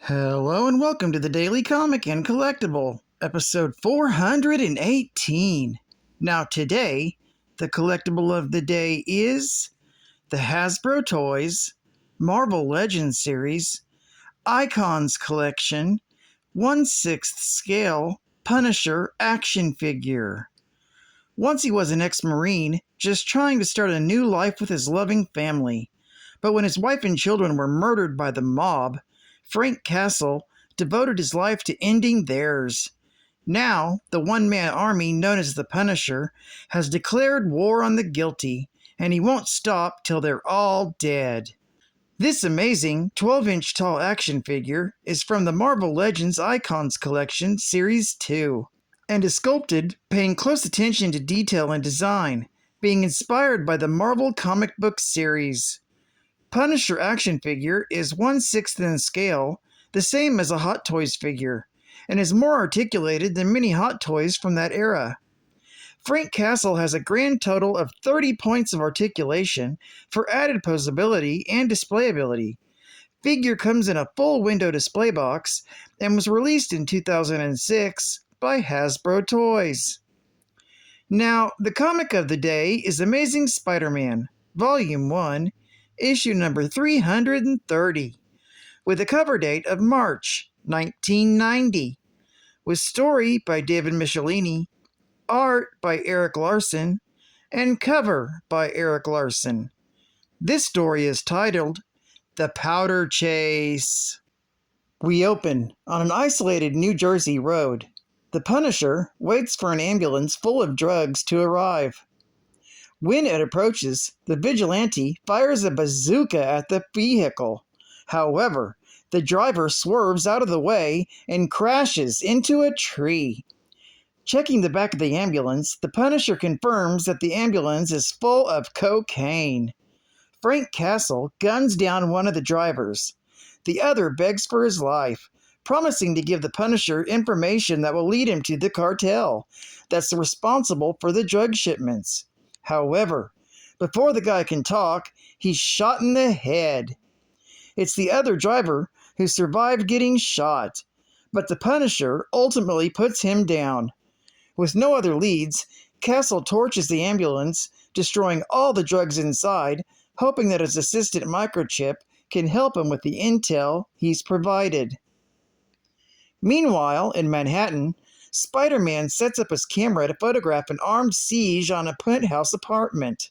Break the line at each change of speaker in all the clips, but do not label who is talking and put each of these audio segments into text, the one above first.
Hello and welcome to the Daily Comic and Collectible, episode 418. Now today, the collectible of the day is the Hasbro Toys Marvel Legends series Icons Collection 1/6 scale Punisher action figure. Once he was an ex-Marine, just trying to start a new life with his loving family. But when his wife and children were murdered by the mob, Frank Castle devoted his life to ending theirs. Now, the one-man army known as the Punisher has declared war on the guilty, and he won't stop till they're all dead. This amazing 12-inch tall action figure is from the Marvel Legends Icons Collection Series 2, and is sculpted paying close attention to detail and design, being inspired by the Marvel comic book series. Punisher action figure is 1/6 in scale, the same as a Hot Toys figure, and is more articulated than many Hot Toys from that era. Frank Castle has a grand total of 30 points of articulation for added posability and displayability. Figure comes in a full window display box and was released in 2006 by Hasbro Toys. Now, the comic of the day is Amazing Spider-Man, Volume 1, issue number 330, with a cover date of March 1990, with story by David Michelini, art by Eric Larson, and cover by Eric Larson. This story is titled The Powder Chase. We open on an isolated New Jersey road. The Punisher waits for an ambulance full of drugs to arrive. When it approaches, the vigilante fires a bazooka at the vehicle. However, the driver swerves out of the way and crashes into a tree. Checking the back of the ambulance, the Punisher confirms that the ambulance is full of cocaine. Frank Castle guns down one of the drivers. The other begs for his life, promising to give the Punisher information that will lead him to the cartel that's responsible for the drug shipments. However, before the guy can talk, he's shot in the head. It's the other driver who survived getting shot, but the Punisher ultimately puts him down. With no other leads, Castle torches the ambulance, destroying all the drugs inside, hoping that his assistant Microchip can help him with the intel he's provided. Meanwhile, in Manhattan, Spider-Man sets up his camera to photograph an armed siege on a penthouse apartment.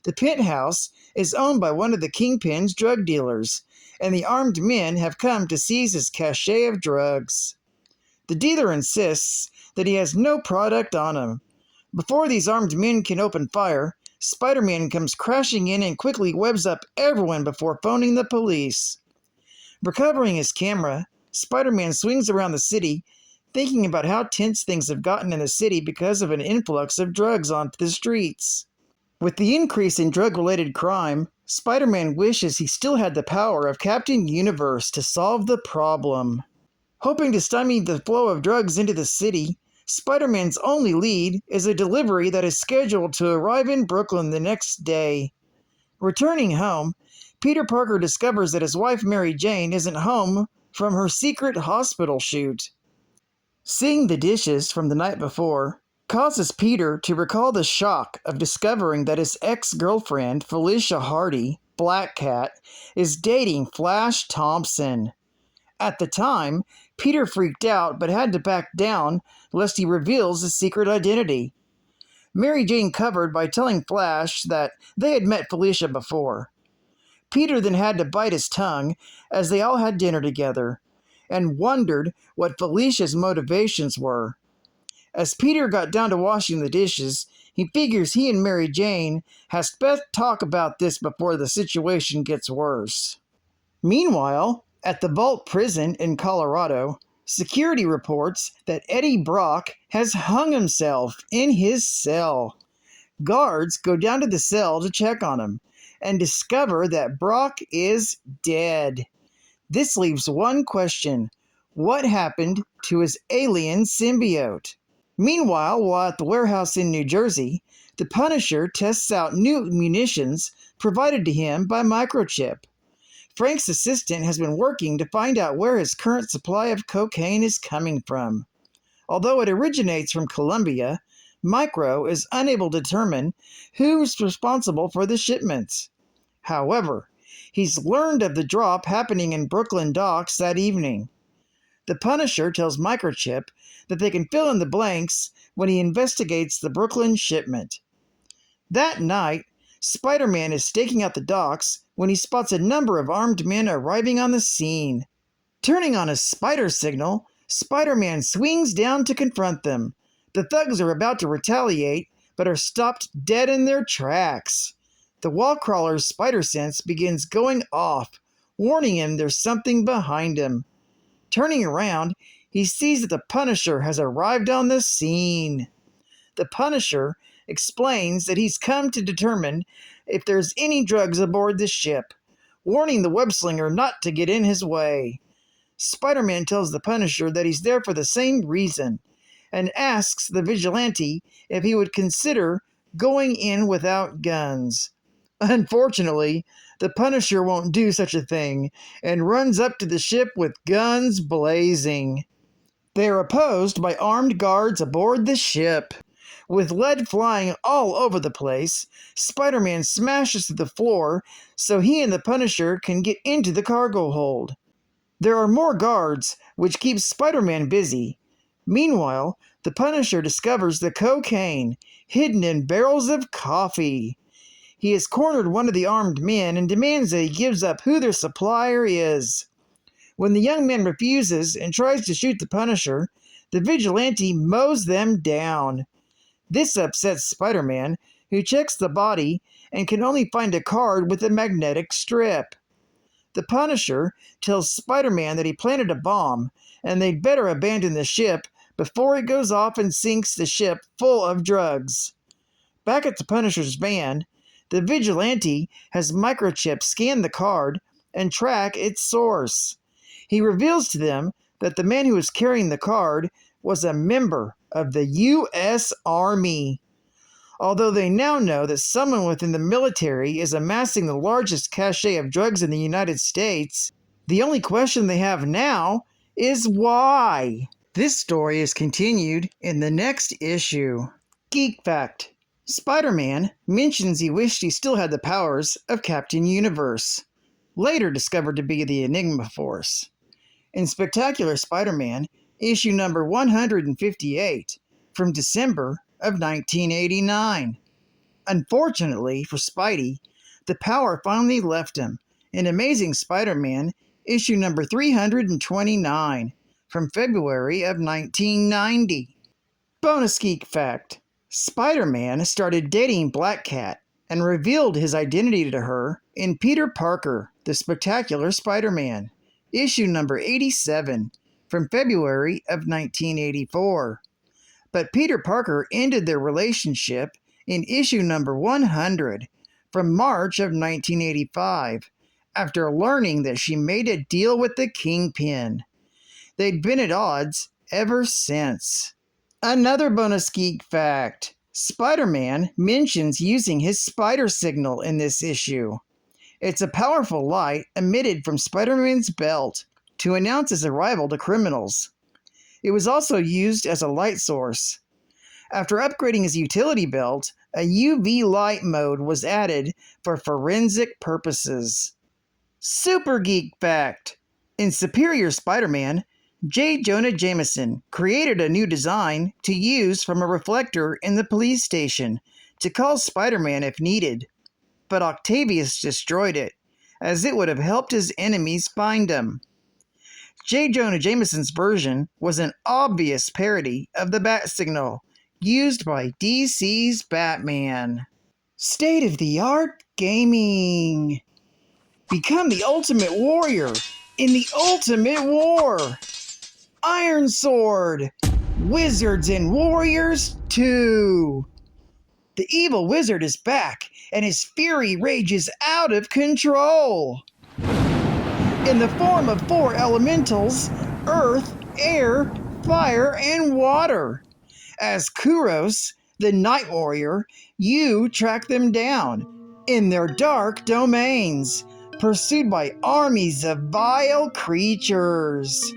The penthouse is owned by one of the Kingpin's drug dealers, and the armed men have come to seize his cache of drugs. The dealer insists that he has no product on him. Before these armed men can open fire, Spider-Man comes crashing in and quickly webs up everyone before phoning the police. Recovering his camera, Spider-Man swings around the city, thinking about how tense things have gotten in the city because of an influx of drugs onto the streets. With the increase in drug-related crime, Spider-Man wishes he still had the power of Captain Universe to solve the problem. Hoping to stymie the flow of drugs into the city, Spider-Man's only lead is a delivery that is scheduled to arrive in Brooklyn the next day. Returning home, Peter Parker discovers that his wife Mary Jane isn't home from her secret hospital shoot. Seeing the dishes from the night before causes Peter to recall the shock of discovering that his ex-girlfriend, Felicia Hardy, Black Cat, is dating Flash Thompson. At the time, Peter freaked out but had to back down lest he reveals his secret identity. Mary Jane covered by telling Flash that they had met Felicia before. Peter then had to bite his tongue as they all had dinner together, and wondered what Felicia's motivations were. As Peter got down to washing the dishes, he figures he and Mary Jane has best talk about this before the situation gets worse. Meanwhile, at the Vault prison in Colorado, security reports that Eddie Brock has hung himself in his cell. Guards go down to the cell to check on him and discover that Brock is dead. This leaves one question: what happened to his alien symbiote? Meanwhile, while at the warehouse in New Jersey, the Punisher tests out new munitions provided to him by Microchip. Frank's assistant has been working to find out where his current supply of cocaine is coming from. Although it originates from Colombia, Micro is unable to determine who's responsible for the shipments. However, he's learned of the drop happening in Brooklyn docks that evening. The Punisher tells Microchip that they can fill in the blanks when he investigates the Brooklyn shipment. That night, Spider-Man is staking out the docks when he spots a number of armed men arriving on the scene. Turning on his SpiderSignal, Spider-Man swings down to confront them. The thugs are about to retaliate, but are stopped dead in their tracks. The wall crawler's spider sense begins going off, warning him there's something behind him. Turning around, he sees that the Punisher has arrived on the scene. The Punisher explains that he's come to determine if there's any drugs aboard the ship, warning the webslinger not to get in his way. Spider-Man tells the Punisher that he's there for the same reason, and asks the vigilante if he would consider going in without guns. Unfortunately, the Punisher won't do such a thing, and runs up to the ship with guns blazing. They are opposed by armed guards aboard the ship. With lead flying all over the place, Spider-Man smashes through the floor so he and the Punisher can get into the cargo hold. There are more guards, which keeps Spider-Man busy. Meanwhile, the Punisher discovers the cocaine, hidden in barrels of coffee. He has cornered one of the armed men and demands that he gives up who their supplier is. When the young man refuses and tries to shoot the Punisher, the vigilante mows them down. This upsets Spider-Man, who checks the body and can only find a card with a magnetic strip. The Punisher tells Spider-Man that he planted a bomb, and they'd better abandon the ship before it goes off and sinks the ship full of drugs. Back at the Punisher's van, the vigilante has Microchip scan the card and track its source. He reveals to them that the man who was carrying the card was a member of the U.S. Army. Although they now know that someone within the military is amassing the largest cache of drugs in the United States, the only question they have now is why. This story is continued in the next issue. Geek Fact. Spider-Man mentions he wished he still had the powers of Captain Universe, later discovered to be the Enigma Force. In Spectacular Spider-Man, issue number 158, from December of 1989. Unfortunately for Spidey, the power finally left him in Amazing Spider-Man, issue number 329, from February of 1990. Bonus Geek Fact. Spider-Man started dating Black Cat and revealed his identity to her in Peter Parker, the Spectacular Spider-Man, issue number 87, from February of 1984. But Peter Parker ended their relationship in issue number 100, from March of 1985, after learning that she made a deal with the Kingpin. They'd been at odds ever since. Another bonus geek fact. Spider-Man mentions using his SpiderSignal in this issue. It's a powerful light emitted from Spider-Man's belt to announce his arrival to criminals. It was also used as a light source. After upgrading his utility belt, a UV light mode was added for forensic purposes. Super Geek Fact. In Superior Spider-Man, J. Jonah Jameson created a new design to use from a reflector in the police station to call Spider-Man if needed, but Octavius destroyed it, as it would have helped his enemies find him. J. Jonah Jameson's version was an obvious parody of the bat signal used by DC's Batman. State-of-the-art gaming. Become the ultimate warrior in the ultimate war. Iron Sword, Wizards and Warriors 2. The evil wizard is back, and his fury rages out of control. In the form of 4 elementals, earth, air, fire, and water. As Kuros, the Night Warrior, you track them down in their dark domains, pursued by armies of vile creatures.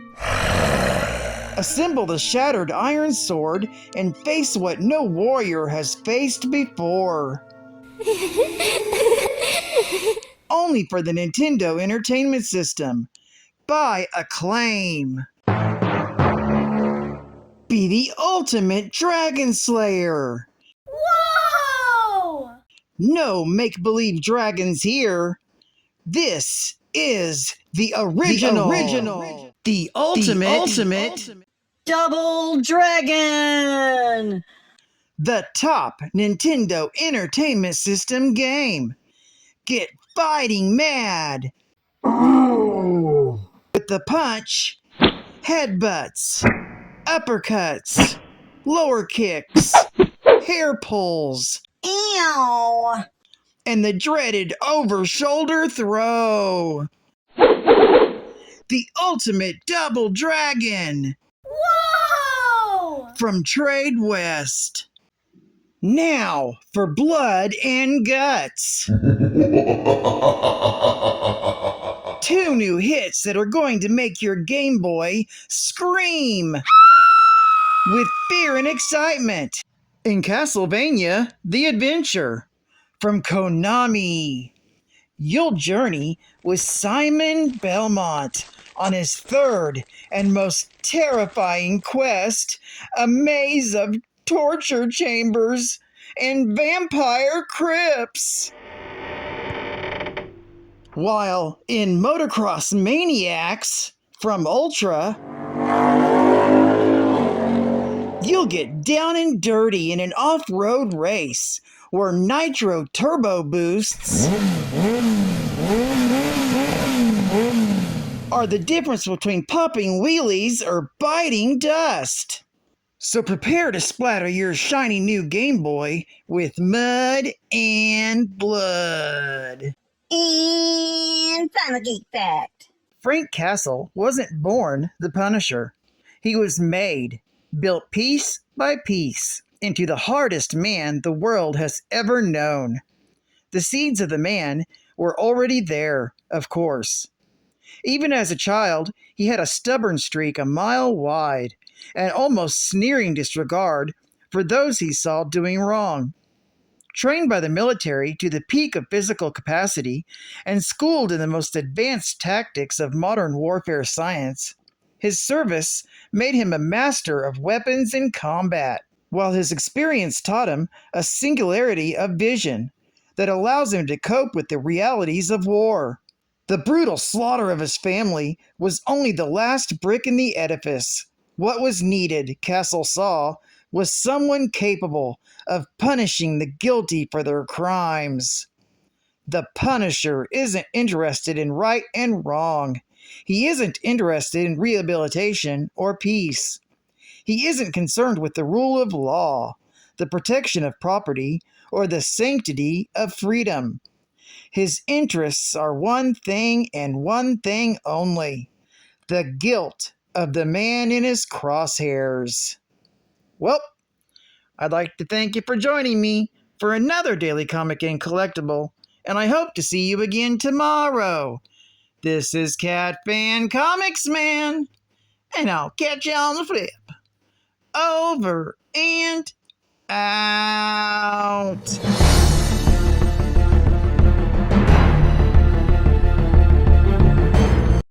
Assemble the shattered iron sword and face what no warrior has faced before. Only for the Nintendo Entertainment System. By Acclaim. Be the ultimate Dragon Slayer.
Whoa!
No make-believe dragons here. This is the original. The ultimate
Double Dragon!
The top Nintendo Entertainment System game. Get fighting mad. With the punch, headbutts, uppercuts, lower kicks, hair pulls,
Ew!
and the dreaded over-shoulder throw. The ultimate Double Dragon.
Whoa!
From Trade West. Now for blood and guts. 2 new hits that are going to make your Game Boy scream with fear and excitement. In Castlevania, The Adventure. From Konami. You'll journey with Simon Belmont on his 3rd and most terrifying quest, a maze of torture chambers and vampire crypts. While in Motocross Maniacs from Ultra, you'll get down and dirty in an off-road race where nitro turbo boosts are the difference between popping wheelies or biting dust. So prepare to splatter your shiny new Game Boy with mud and blood.
And final Geek Fact.
Frank Castle wasn't born the Punisher. He was made, built piece by piece, into the hardest man the world has ever known. The seeds of the man were already there, of course. Even as a child, he had a stubborn streak a mile wide, and almost sneering disregard for those he saw doing wrong. Trained by the military to the peak of physical capacity and schooled in the most advanced tactics of modern warfare science, his service made him a master of weapons and combat, while his experience taught him a singularity of vision that allows him to cope with the realities of war. The brutal slaughter of his family was only the last brick in the edifice. What was needed, Castle saw, was someone capable of punishing the guilty for their crimes. The Punisher isn't interested in right and wrong. He isn't interested in rehabilitation or peace. He isn't concerned with the rule of law, the protection of property, or the sanctity of freedom. His interests are one thing and one thing only: the guilt of the man in his crosshairs. Well, I'd like to thank you for joining me for another Daily Comic and Collectible, and I hope to see you again tomorrow. This is Cat Fan Comics Man, and I'll catch you on the flip. Over and out.